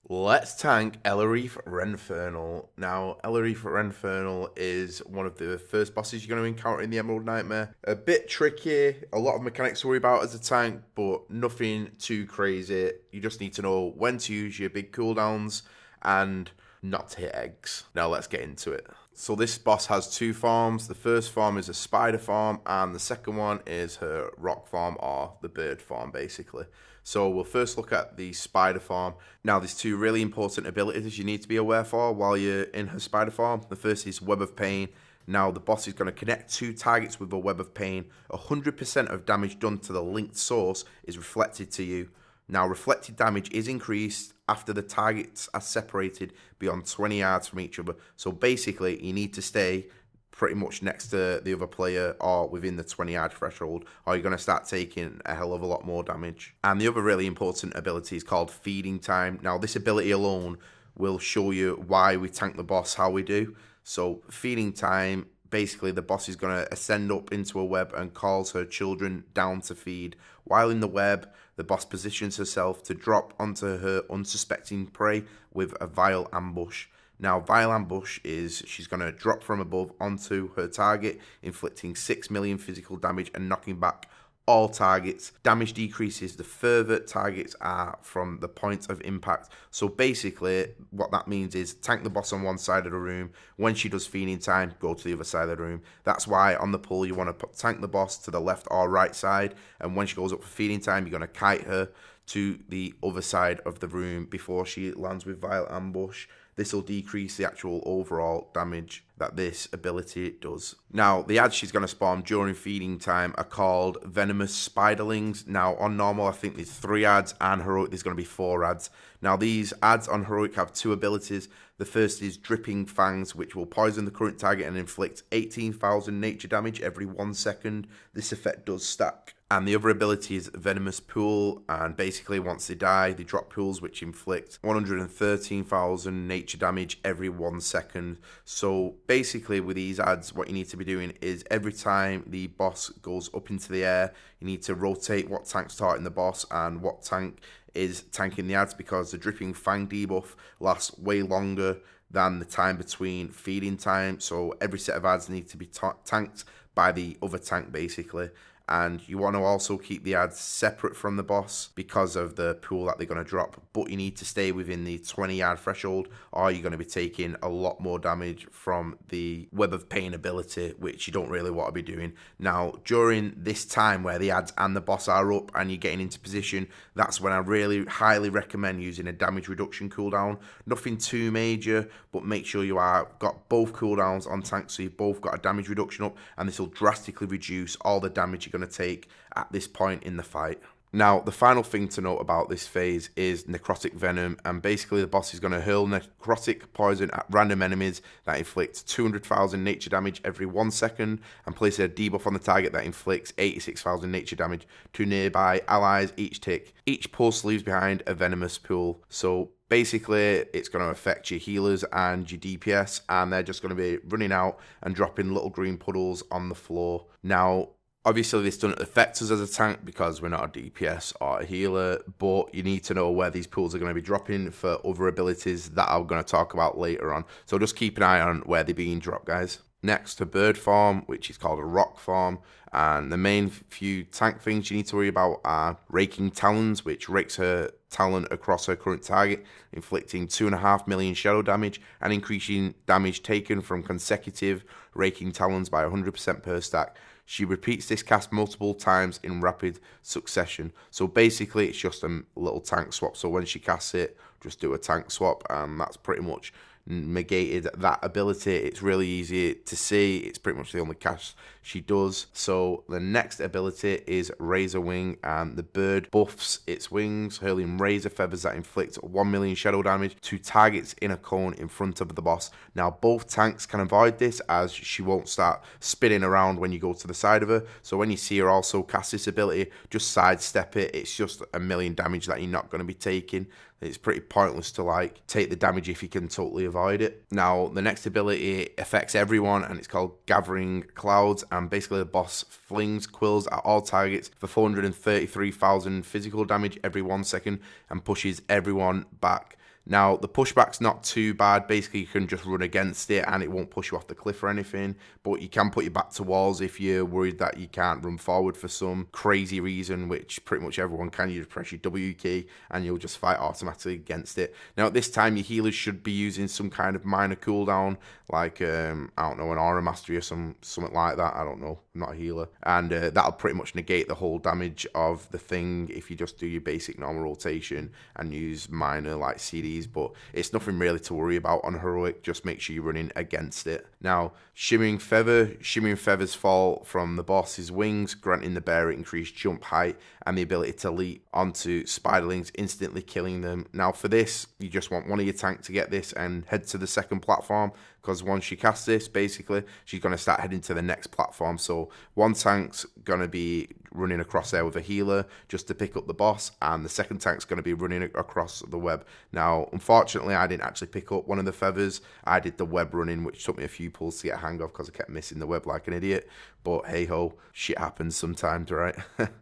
Let's tank Elerethe Renferal. Now, Elerethe Renferal is one of the first bosses you're going to encounter in the Emerald Nightmare. A bit tricky, a lot of mechanics to worry about as a tank, but nothing too crazy. You just need to know when to use your big cooldowns and not to hit eggs. Now, let's get into it. So this boss has two farms. The first farm is a spider farm, and the second one is her rock farm, or the bird farm, basically. So we'll first look at the spider farm. Now, there's two really important abilities you need to be aware for while you're in her spider farm. The first is Web of Pain. Now, the boss is going to connect two targets with a Web of Pain. 100% of damage done to the linked source is reflected to you. Now, reflected damage is increased after the targets are separated beyond 20 yards from each other. So basically, you need to stay pretty much next to the other player or within the 20-yard threshold, or you're going to start taking a hell of a lot more damage. And the other really important ability is called Feeding Time. Now, this ability alone will show you why we tank the boss how we do. So, Feeding Time, basically the boss is going to ascend up into a web and calls her children down to feed. While in the web, the boss positions herself to drop onto her unsuspecting prey with a vile ambush. Now, Vile Ambush is she's going to drop from above onto her target, inflicting 6 million physical damage and knocking back all targets. Damage decreases the further targets are from the point of impact. So basically, what that means is tank the boss on one side of the room. When she does Feeding Time, go to the other side of the room. That's why on the pull, you want to tank the boss to the left or right side. And when she goes up for Feeding Time, you're going to kite her to the other side of the room before she lands with Vile Ambush. This will decrease the actual overall damage that this ability does. Now, the ads she's going to spawn during Feeding Time are called Venomous Spiderlings. Now, on normal, I think there's 3 ads, and Heroic there's going to be 4 ads. Now, these ads on Heroic have 2 abilities. The first is Dripping Fangs, which will poison the current target and inflict 18,000 nature damage every 1 second. This effect does stack. And the other ability is Venomous Pool, and basically once they die, they drop pools which inflict 113,000 nature damage every 1 second. So basically with these ads, what you need to be doing is every time the boss goes up into the air, you need to rotate what tank's targeting the boss and what tank is tanking the ads, because the Dripping Fang debuff lasts way longer than the time between Feeding Time. So every set of ads need to be tanked by the other tank basically. And you want to also keep the ads separate from the boss because of the pool that they're going to drop, but you need to stay within the 20-yard threshold, or you're going to be taking a lot more damage from the Web of Pain ability, which you don't really want to be doing. Now, during this time where the ads and the boss are up and you're getting into position, that's when I really highly recommend using a damage reduction cooldown. Nothing too major, but make sure you are got both cooldowns on tank, so you've both got a damage reduction up, and this will drastically reduce all the damage you're going to take at this point in the fight. Now, the final thing to note about this phase is Necrotic Venom, and basically the boss is going to hurl necrotic poison at random enemies that inflict 200,000 nature damage every 1 second, and place a debuff on the target that inflicts 86,000 nature damage to nearby allies each tick. Each pulse leaves behind a venomous pool, so basically it's going to affect your healers and your DPS, and they're just going to be running out and dropping little green puddles on the floor. Now, obviously, this doesn't affect us as a tank because we're not a DPS or a healer, but you need to know where these pools are going to be dropping for other abilities that I'm going to talk about later on. So just keep an eye on where they're being dropped, guys. Next, a bird farm, which is called a rock farm. And the main few tank things you need to worry about are Raking Talons, which rakes her talon across her current target, inflicting 2.5 million shadow damage and increasing damage taken from consecutive Raking Talons by 100% per stack. She repeats this cast multiple times in rapid succession. So basically, it's just a little tank swap. So when she casts it, just do a tank swap, and that's pretty much negated that ability. It's really easy to see. It's pretty much the only cast she does. So the next ability is Razor Wing, and the bird buffs its wings, hurling razor feathers that inflict 1 million shadow damage to targets in a cone in front of the boss. Now, both tanks can avoid this, as she won't start spinning around when you go to the side of her. So when you see her also cast this ability, just sidestep it. It's just 1 million damage that you're not going to be taking. It's pretty pointless to take the damage if you can totally avoid it. Now, the next ability affects everyone, and it's called Gathering Clouds, and basically the boss flings quills at all targets for 433,000 physical damage every 1 second and pushes everyone back Now, the pushback's not too bad. Basically, you can just run against it and it won't push you off the cliff or anything. But you can put you back to walls if you're worried that you can't run forward for some crazy reason, which pretty much everyone can. You just press your W key and you'll just fight automatically against it. Now, at this time, your healers should be using some kind of minor cooldown, like, I don't know, an aura mastery or something like that. I don't know. I'm not a healer. And that'll pretty much negate the whole damage of the thing if you just do your basic normal rotation and use minor like CDs. But it's nothing really to worry about on heroic. Just make sure you're running against it. Now, Shimmering Feathers fall from the boss's wings, granting the bearer increased jump height and the ability to leap onto spiderlings, instantly killing them. Now, for this, you just want one of your tanks to get this and head to the second platform, because once she casts this, basically, she's going to start heading to the next platform. So one tank's going to be running across there with a healer just to pick up the boss, and the second tank's going to be running across the web. Now, unfortunately, I didn't actually pick up one of the feathers. I did the web running, which took me a few pulls to get a hang of because I kept missing the web like an idiot. But hey ho, shit happens sometimes, right?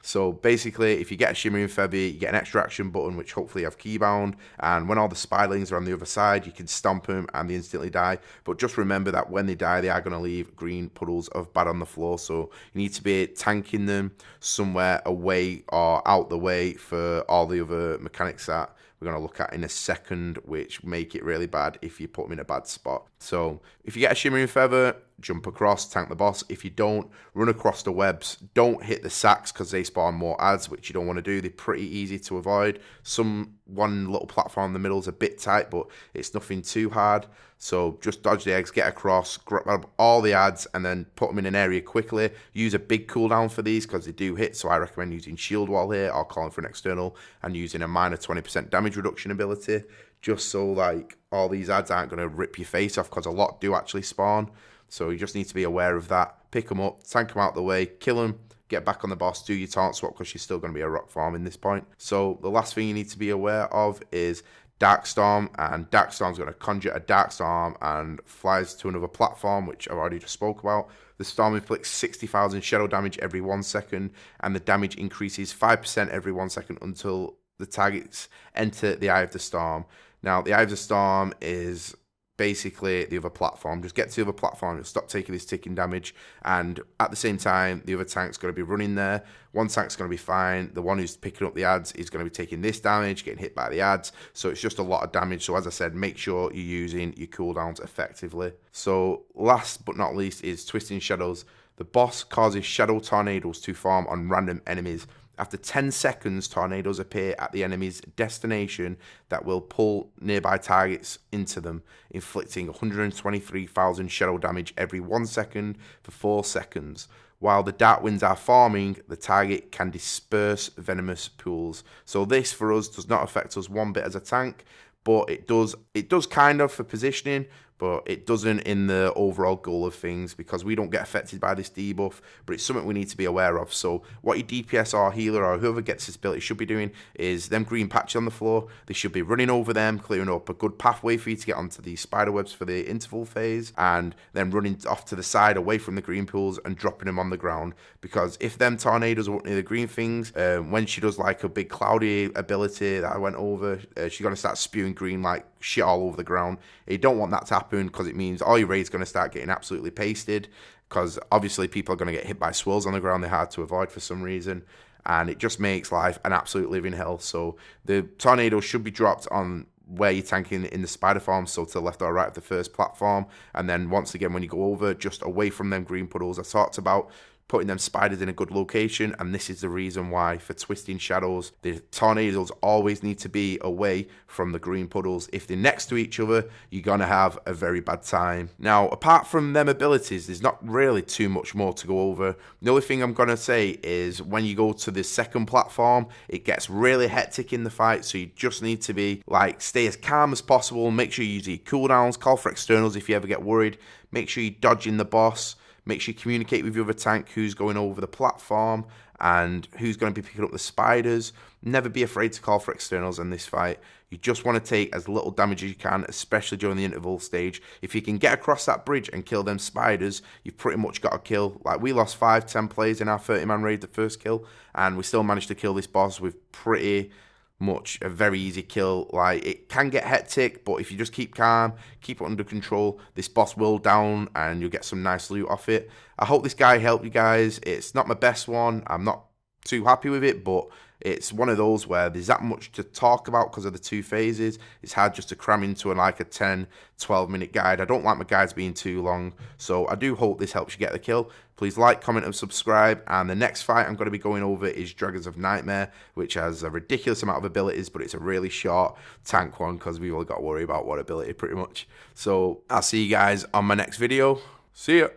So basically, if you get a Shimmering Feather, you get an extra action button, which hopefully you have keybound, and when all the spiderlings are on the other side, you can stomp them and they instantly die. But just remember that when they die, they are going to leave green puddles of bad on the floor, so you need to be tanking them somewhere away or out the way for all the other mechanics that we're going to look at in a second, which make it really bad if you put them in a bad spot. So if you get a Shimmering Feather, jump across, tank the boss. If you don't, run across the webs. Don't hit the sacks because they spawn more ads, which you don't want to do. They're pretty easy to avoid. One little platform in the middle is a bit tight, but it's nothing too hard. So just dodge the eggs, get across, grab all the ads, and then put them in an area quickly. Use a big cooldown for these because they do hit, so I recommend using Shield Wall here or calling for an external and using a minor 20% damage reduction ability, just so like all these ads aren't going to rip your face off, because a lot do actually spawn. So you just need to be aware of that. Pick them up, tank them out the way, kill them, get back on the boss, do your taunt swap because she's still going to be a rock farm in this point. So the last thing you need to be aware of is Darkstorm, and Darkstorm's going to conjure a Darkstorm and flies to another platform, which I've already just spoke about. The storm inflicts 60,000 shadow damage every 1 second, and the damage increases 5% every 1 second until the targets enter the Eye of the Storm. Now, the Eye of the Storm is basically the other platform. Just get to the other platform and stop taking this ticking damage, and at the same time the other tank's going to be running there. One tank's going to be fine. The one who's picking up the ads is going to be taking this damage, getting hit by the ads, so it's just a lot of damage. So as I said, make sure you're using your cooldowns effectively. So last but not least is Twisting Shadows. The boss causes shadow tornadoes to form on random enemies. After 10 seconds, tornadoes appear at the enemy's destination that will pull nearby targets into them, inflicting 123,000 shadow damage every 1 second for 4 seconds. While the dark winds are forming, the target can disperse venomous pools. So this, for us, does not affect us one bit as a tank, but it does kind of for positioning, but it doesn't in the overall goal of things, because we don't get affected by this debuff, but it's something we need to be aware of. So what your DPS or healer or whoever gets this ability should be doing is them green patches on the floor, they should be running over them, clearing up a good pathway for you to get onto the spider webs for the interval phase, and then running off to the side away from the green pools and dropping them on the ground. Because if them tornadoes are up near the green things, when she does like a big cloudy ability that I went over, she's going to start spewing green like shit all over the ground. You don't want that to happen, because it means all your raids going to start getting absolutely pasted, because obviously people are going to get hit by swirls on the ground. They're hard to avoid for some reason, and it just makes life an absolute living hell. So the tornado should be dropped on where you're tanking in the spider farm, so to the left or right of the first platform, and then once again when you go over, just away from them green puddles I talked about, putting them spiders in a good location. And this is the reason why for Twisting Shadows, the tornadoes always need to be away from the green puddles. If they're next to each other, you're going to have a very bad time. Now, apart from them abilities, there's not really too much more to go over. The only thing I'm going to say is when you go to the second platform, it gets really hectic in the fight, so you just need to be like, stay as calm as possible, make sure you use your cooldowns, call for externals if you ever get worried, make sure you're dodging the boss. Make sure you communicate with your other tank who's going over the platform and who's going to be picking up the spiders. Never be afraid to call for externals in this fight. You just want to take as little damage as you can, especially during the interval stage. If you can get across that bridge and kill them spiders, you've pretty much got a kill. Like, we lost 5-10 players in our 30-man raid, the first kill, and we still managed to kill this boss with pretty a very easy kill. Like, it can get hectic, but if you just keep calm, keep it under control, this boss will down and you'll get some nice loot off it. I hope this guy helped you guys. It's not my best one. I'm not too happy with it, but it's one of those where there's that much to talk about because of the 2 phases. It's hard just to cram into like a 10-12 minute guide. I don't like my guides being too long, so I do hope this helps you get the kill. Please like, comment and subscribe, and the next fight I'm going to be going over is Dragons of Nightmare, which has a ridiculous amount of abilities, but it's a really short tank one because we've only got to worry about one ability pretty much. So I'll see you guys on my next video. See ya!